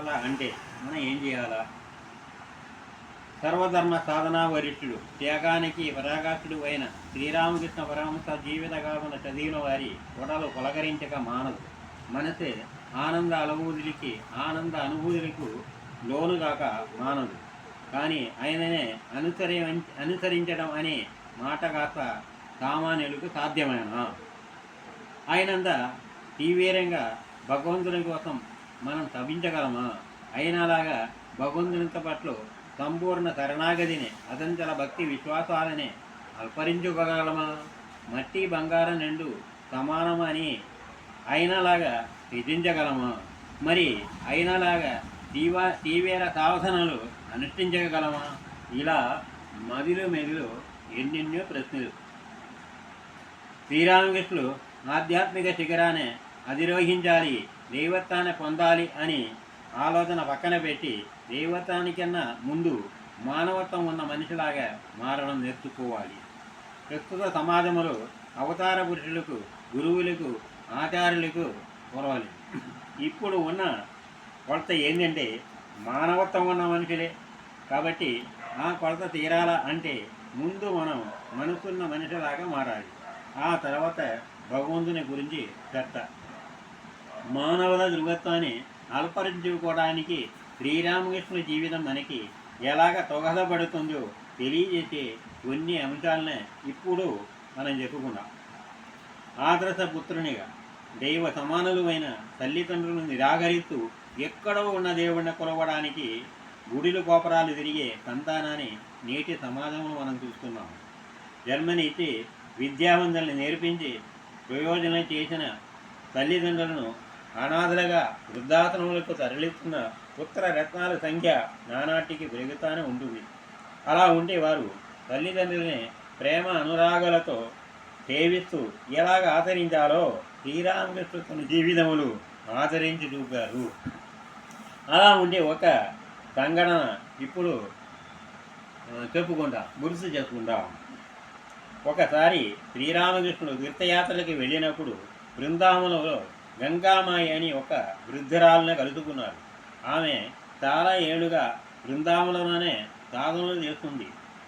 తీరాలా అంటే మనం ఏం చేయాలా? సర్వధర్మ సాధనా వరిష్ఠుడు, త్యాగానికి పరాకాష్ఠుడు అయిన శ్రీరామకృష్ణ పరమహంస జీవిత గాథను చదివిన వారి కొడలు పులకరించక మానదు. మనసే ఆనంద అనుభూతులకు లోనుగాక మానదు. కానీ ఆయననే అనుసరించడం అనే మాట కాస్త సామాన్యులకు సాధ్యమేనా? ఆయనంత తీవ్రంగా భగవంతుని కోసం మనం తప్పించగలమా? అయినలాగా భగవంతునితో పట్ల సంపూర్ణ శరణాగతిని, అదంతల భక్తి విశ్వాసాలనే అల్పరించుకోగలమా? మట్టి బంగారం రెండు సమానమని అయినలాగా త్యజించగలమా? మరి అయినలాగా తీవ్ర సాధనలు అనుష్ఠించగలమా? ఇలా మెదిలు ఎన్నెన్నో ప్రశ్నలు. శ్రీరామకృష్ణులు ఆధ్యాత్మిక శిఖరాన్ని అధిరోహించాలి, దైవత్వాన్ని పొందాలి అని ఆలోచన పక్కన పెట్టి దైవత్వానికన్నా ముందు మానవత్వం ఉన్న మనిషిలాగా మారడం నేర్చుకోవాలి. ప్రస్తుత సమాజంలో అవతార పురుషులకు, గురువులకు, ఆచార్యులకు కొరవాలి. ఇప్పుడు ఉన్న కొలత ఏంటంటే మానవత్వం ఉన్న మనుషులే. కాబట్టి ఆ కొలత తీరాలా అంటే ముందు మనం మనసున్న మనిషిలాగా మారాలి. ఆ తర్వాత భగవంతుని గురించి చర్చ. మానవుల ధృవత్వాన్ని అల్పరించుకోవడానికి శ్రీరామకృష్ణుల జీవితం మనకి ఎలాగ తొగదపడుతుందో తెలియజేసే కొన్ని అంశాలనే ఇప్పుడు మనం చెప్పుకున్నాం. ఆదర్శ పుత్రునిగా దైవ సమానులైన తల్లిదండ్రులను నిరాకరిస్తూ ఎక్కడో ఉన్న దేవుడిని కొలవడానికి గుడిలు గోపురాలు తిరిగే సంతానాన్ని నేటి సమాజంలో మనం చూస్తున్నాం. జన్మనిచ్చి విద్యావంతుల్ని నేర్పించి ప్రయోజనం చేసిన తల్లిదండ్రులను అనాథలుగా వృద్ధాశ్రమాలకు తరలిస్తున్న పుత్ర రత్నాల సంఖ్య నానాటికి పెరుగుతూనే ఉంటుంది. అలా ఉంటే వారు తల్లిదండ్రులని ప్రేమ అనురాగాలతో సేవిస్తూ ఎలాగ ఆచరించాలో శ్రీరామకృష్ణ జీవితములు ఆచరించి చూపారు. అలా ఉంటే ఒక సంఘటన ఇప్పుడు గుర్తు చెప్పుకుందాం. ఒకసారి శ్రీరామకృష్ణుడు తీర్థయాత్రలకు వెళ్ళినప్పుడు బృందావనంలో గంగామాయి అని ఒక వృద్ధురాలను కలుసుకున్నారు. ఆమె చాలా ఏళ్ళుగా బృందావనంలోనే సాధనలు చేస్తుంది.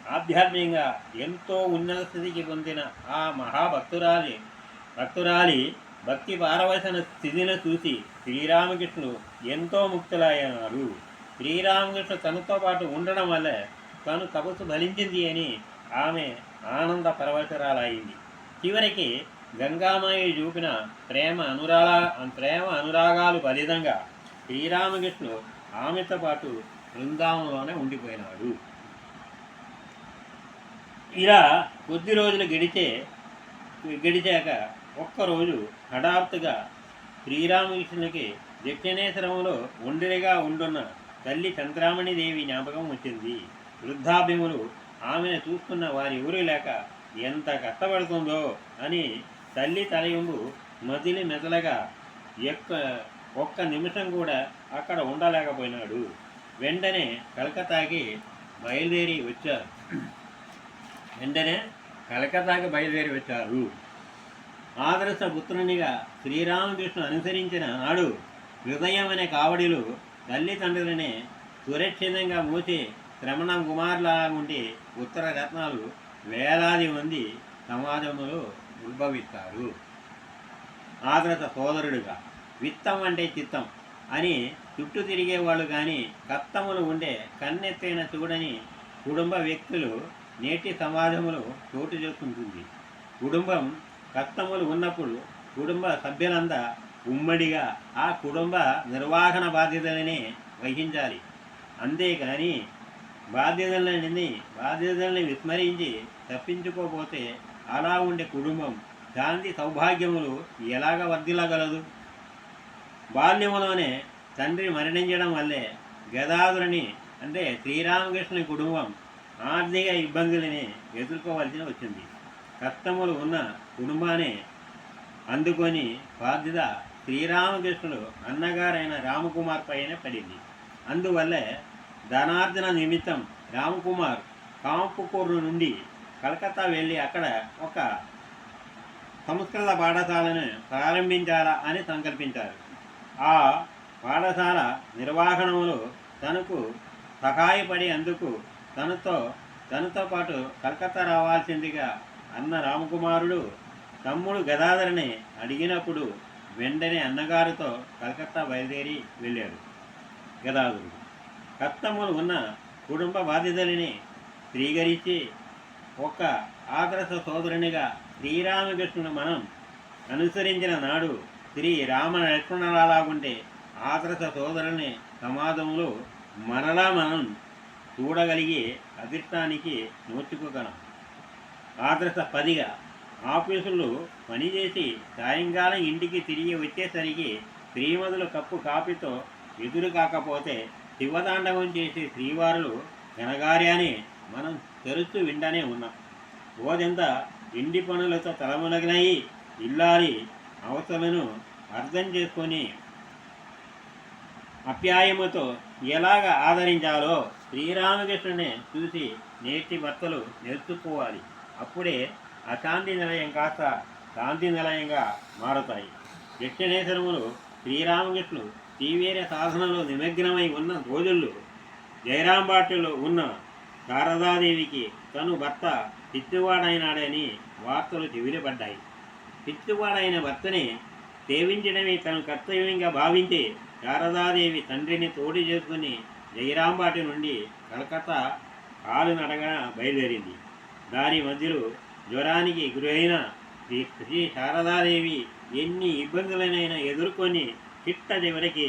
ఆధ్యాత్మికంగా ఎంతో ఉన్నత స్థితికి పొందిన ఆ భక్తురాలి భక్తి పారవశన స్థితిని చూసి శ్రీరామకృష్ణుడు ఎంతో ముక్తులయ్యారు. శ్రీరామకృష్ణ తనతో పాటు ఉండడం వల్ల తను తపస్సు ఫలించింది అని ఆమె ఆనంద పరవశరాలయ్యింది. చివరికి గంగామాయి చూపిన ప్రేమ అనురాగాలు ఫలితంగా శ్రీరామకృష్ణుడు ఆమెతో పాటు బృందావనంలోనే ఉండిపోయినాడు. ఇలా కొద్ది రోజులు గడిచాక ఒక్కరోజు హఠాత్తుగా శ్రీరామకృష్ణునికి దక్షిణేశ్వరంలో ఒంటరిగా ఉంటున్న తల్లి చంద్రామణి దేవి జ్ఞాపకం వచ్చింది. వృద్ధాభిములు ఆమెను చూస్తున్న వారి ఊరు లేక ఎంత కష్టపడుతుందో అని తల్లి తలయుంబు మెదలగా ఒక్క నిమిషం కూడా అక్కడ ఉండలేకపోయినాడు. వెంటనే కలకత్తాకి బయలుదేరి వచ్చారు. ఆదర్శ పుత్రునిగా శ్రీరామకృష్ణ అనుసరించిన నాడు హృదయం అనే కావడిలు తల్లిదండ్రులనే సురక్షితంగా మోసే శ్రమణ కుమారులా ఉండే ఉత్తర రత్నాలు వేలాది మంది సమాజంలో ఉద్భవిస్తారు. ఆదర్శ సోదరుడుగా విత్తం అంటే చిత్తం అని చుట్టూ తిరిగేవాళ్ళు కానీ కత్తములు ఉండే కన్నెత్తైన చూడని కుటుంబ వ్యక్తులు నేటి సమాజంలో చోటు చేసుకుంటుంది. కుటుంబం కష్టములు ఉన్నప్పుడు కుటుంబ సభ్యులంతా ఉమ్మడిగా ఆ కుటుంబ నిర్వహణ బాధ్యతలనే వహించాలి. అంతేకాని బాధ్యతల్ని విస్మరించి తప్పించుకోకపోతే అలా ఉండే కుటుంబం శాంతి సౌభాగ్యములు ఎలాగ వర్ధిల్లగలదు? బాల్యములోనే తండ్రి మరణించడం వల్లే గదాధుని అంటే శ్రీరామకృష్ణుని కుటుంబం ఆర్థిక ఇబ్బందులని ఎదుర్కోవలసి వచ్చింది. కష్టములు ఉన్న కుటుంబాన్ని అందుకొని బాధ్యత శ్రీరామకృష్ణుడు అన్నగారైన రామకుమార్ పైన పడింది. అందువల్లే ధనార్జన నిమిత్తం రామకుమార్ కాంపుకూరు నుండి కలకత్తా వెళ్ళి అక్కడ ఒక సంస్కృత పాఠశాలను ప్రారంభించాలా అని సంకల్పించారు. ఆ పాఠశాల నిర్వహణలో తనకు సహాయపడి అందుకు తనతో పాటు కలకత్తా రావాల్సిందిగా అన్న రామకుమారుడు తమ్ముడు గదాధరని అడిగినప్పుడు వెంటనే అన్నగారితో కలకత్తా బయలుదేరి వెళ్ళాడు గదాధరుడు. కష్టములు ఉన్న కుటుంబ బాధ్యతలని స్వీకరించి ఒక ఆదర్శ సోదరునిగా శ్రీరామకృష్ణుడు మనం అనుసరించిన నాడు శ్రీ రామ లక్ష్మణులాగుండే ఆదర్శ సోదరుని సమాజంలో మరలా మనం చూడగలిగే అదృష్టానికి నోచుకోగలం. ఆదర్శ 10గా ఆఫీసుల్లో పనిచేసి సాయంకాలం ఇంటికి తిరిగి వచ్చేసరికి శ్రీమతులు కప్పు కాఫీతో ఎదురు కాకపోతే శివతాండవం చేసే శ్రీవారులు ఘనకార్యాన్ని మనం తెరుస్తూ వింటానే ఉన్నాం. రోజంతా ఇంటి పనులతో తలములగినాయి ఇల్లాలి అవసరాలను అర్థం చేసుకొని అప్యాయముతో ఎలాగ ఆదరించాలో శ్రీరామకృష్ణుని చూసి నేటి భర్తలు నేర్చుకోవాలి. అప్పుడే అశాంతి నిలయం కాస్త శాంతి నిలయంగా మారుతాయి. దక్షిణేశ్వరములు శ్రీరామకృష్ణుడు తీవ్ర సాధనలో నిమగ్నమై ఉన్న రోజుల్లో జయరాంబాటిలో ఉన్న శారదాదేవికి తను భర్త పిచ్చివాడైనాడని వార్తలు చెవిరపడ్డాయి. పిచ్చివాడైన భర్తని సేవించడమే తను కర్తవ్యంగా భావించి శారదాదేవి తండ్రిని తోడు చేసుకుని జయరాంబాటి నుండి కలకత్తా కాలినడగా బయలుదేరింది. దారి మధ్యలో జ్వరానికి గురైన శ్రీ శారదాదేవి ఎన్ని ఇబ్బందులనైనా ఎదుర్కొని చిట్ట చివరికి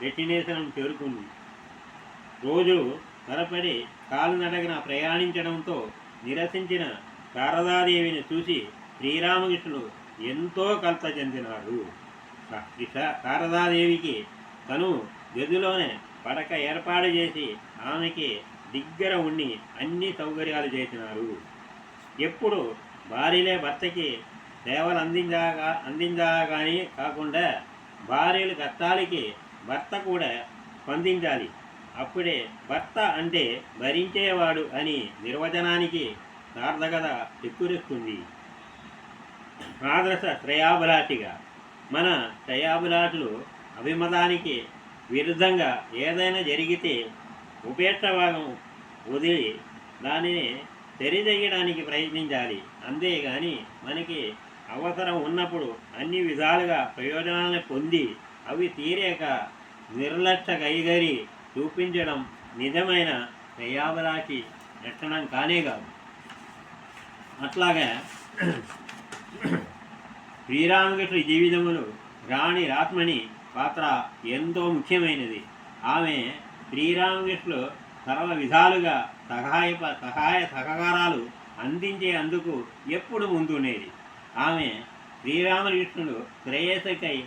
డెస్టినేషన్ చేరుకుంది. రోజు తరపడి కాలినడగన ప్రయాణించడంతో నిరసించిన శారదాదేవిని చూసి శ్రీరామకృష్ణుడు ఎంతో కలత చెందినాడు. శారదాదేవికి తను గదిలోనే పడక ఏర్పాటు చేసి ఆమెకి దగ్గర ఉండి అన్ని సౌకర్యాలు చేసినారు. ఎప్పుడు భార్యలే భర్తకి సేవలు అందించాలని కాకుండా భార్యలు కష్టాలకి భర్త కూడా స్పందించాలి. అప్పుడే భర్త అంటే భరించేవాడు అని నిర్వచనానికి సార్థకత చెక్కురిస్తుంది. ఆదర్శ శ్రేయాభిలాషిగా మన శ్రేయాభిలాషులు అభిమతానికి విరుద్ధంగా ఏదైనా జరిగితే ఉపేక్ష భాగం వదిలి దానిని సరిచేయడానికి ప్రయత్నించాలి. అంతేగాని మనకి అవసరం ఉన్నప్పుడు అన్ని విధాలుగా ప్రయోజనాలను పొంది అవి తీరేక నిర్లక్ష్య కైగరి చూపించడం నిజమైన శ్రేయాభిలాషి లక్షణం కానే కాదు. అట్లాగా శ్రీరామకృష్ణ జీవితంలో రాణి రాస్మణి పాత్ర ఎంతో ముఖ్యమైనది. ఆమె శ్రీరామకృష్ణులు సర్వ విధాలుగా సహాయ సహకారాలు అందించే అందుకు ఎప్పుడు ముందుండేది. ఆమె శ్రీరామకృష్ణుడు శ్రేయస్సుకై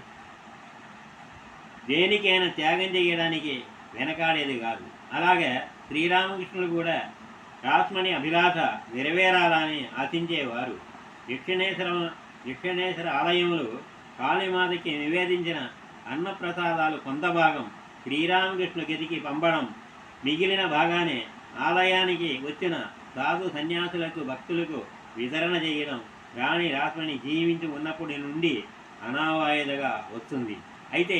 దేనికైనా త్యాగం చేయడానికి వెనకాడేది కాదు. అలాగే శ్రీరామకృష్ణుడు కూడా రాస్మణి అభిలాష నెరవేరాలని ఆశించేవారు. దక్షిణేశ్వర ఆలయంలో కాళీమాతకి నివేదించిన అన్నప్రసాదాలు కొంత భాగం శ్రీరామకృష్ణ గదికి పంపడం, మిగిలిన భాగాన్ని ఆలయానికి వచ్చిన సాధు సన్యాసులకు భక్తులకు వితరణ చేయడం రాణి రాస్మణి జీవించి ఉన్నప్పటి నుండి అనావాయితీగా వస్తుంది. అయితే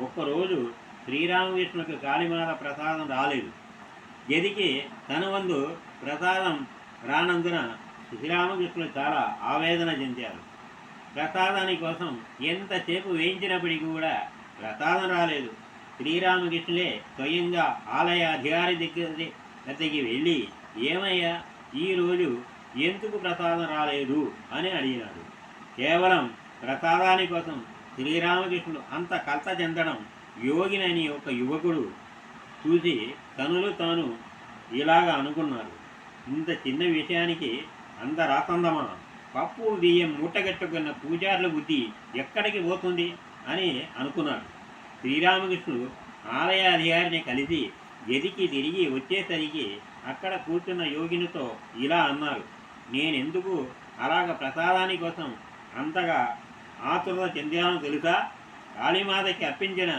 ఒక్కరోజు శ్రీరామకృష్ణుకు కాళీమాత ప్రసాదం రాలేదు. గదికి తన వందు ప్రసాదం రానందున శ్రీరామకృష్ణుడు చాలా ఆవేదన చెందారు. ప్రసాదాని కోసం ఎంతసేపు వేయించినప్పటికీ కూడా ప్రసాదం రాలేదు. శ్రీరామకృష్ణులే స్వయంగా ఆలయ అధికారి దగ్గరికి వెళ్ళి, ఏమయ్యా ఈరోజు ఎందుకు ప్రసాదం రాలేదు అని అడిగినాడు. కేవలం ప్రసాదాని కోసం శ్రీరామకృష్ణుడు అంత కలత చెందడం యోగినని ఒక యువకుడు చూసి తనలో తాను ఇలాగా అనుకున్నారు. ఇంత చిన్న విషయానికి అంత రాసందమా? పప్పు బియ్యం మూటగట్టుకున్న పూజారుల బుద్ధి ఎక్కడికి పోతుంది అని అనుకున్నాడు. శ్రీరామకృష్ణుడు ఆలయ అధికారిని కలిసి గదికి తిరిగి వచ్చేసరికి అక్కడ కూర్చున్న యోగినితో ఇలా అన్నారు, నేనెందుకు అలాగ ప్రసాదాని కోసం అంతగా ఆతురత చెందానో తెలుసా? కాళీమాతకి అర్పించిన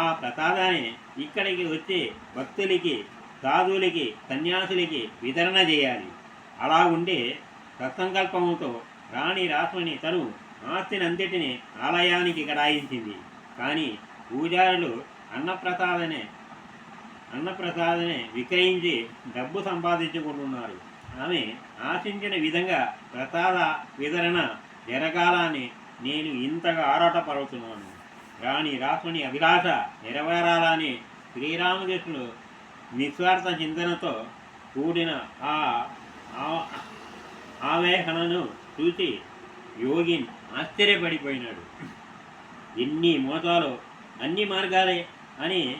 ఆ ప్రసాదాన్ని ఇక్కడికి వచ్చే భక్తులకి, సాధువులకి, సన్యాసులకి వితరణ చేయాలి. అలా ఉండే సత్సంకల్పంతో రాణి రాస్మణి తను ఆస్తిని అంతటిని ఆలయానికి కడాయించింది. కానీ పూజారులు అన్నప్రసాదనే విక్రయించి డబ్బు సంపాదించుకుంటున్నారు. ఆమె ఆశించిన విధంగా ప్రసాద వితరణ జరగాలని నేను ఇంతగా ఆరాటపడుతున్నాను. రాణి రాసుని అభిలాష నెరవేరాలని శ్రీరామకృష్ణుడు నిస్వార్థ చింతనతో కూడిన ఆ ఆవేహనను చూసి యోగిన్ ఆశ్చర్యపడిపోయినాడు. ఎన్ని మోసాలు, అన్ని మార్గాలే అని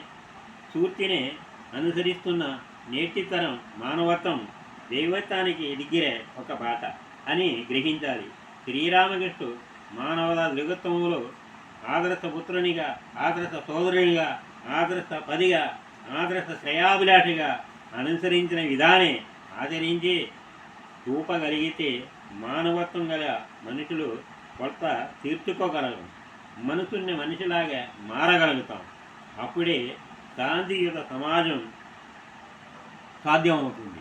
సూర్తిని అనుసరిస్తున్న నేటితరం మానవత్వం దైవత్వానికి ఎదిగిరే ఒక బాట అని గ్రహించాలి. శ్రీరామకృష్ణుడు మానవత దృగత్వములో ఆదర్శ పుత్రునిగా, ఆదర్శ సోదరునిగా, ఆదర్శ పదిగా, ఆదర్శ శ్రేయాభిలాషిగా అనుసరించిన విధానే ఆచరించి చూపగలిగితే మానవత్వం గల మనుషులు కొత్త తీర్చుకోగలరు. మనసుని మనిషిలాగా మారగలుగుతాం. అప్పుడే శాంతియుత సమాజం సాధ్యమవుతుంది.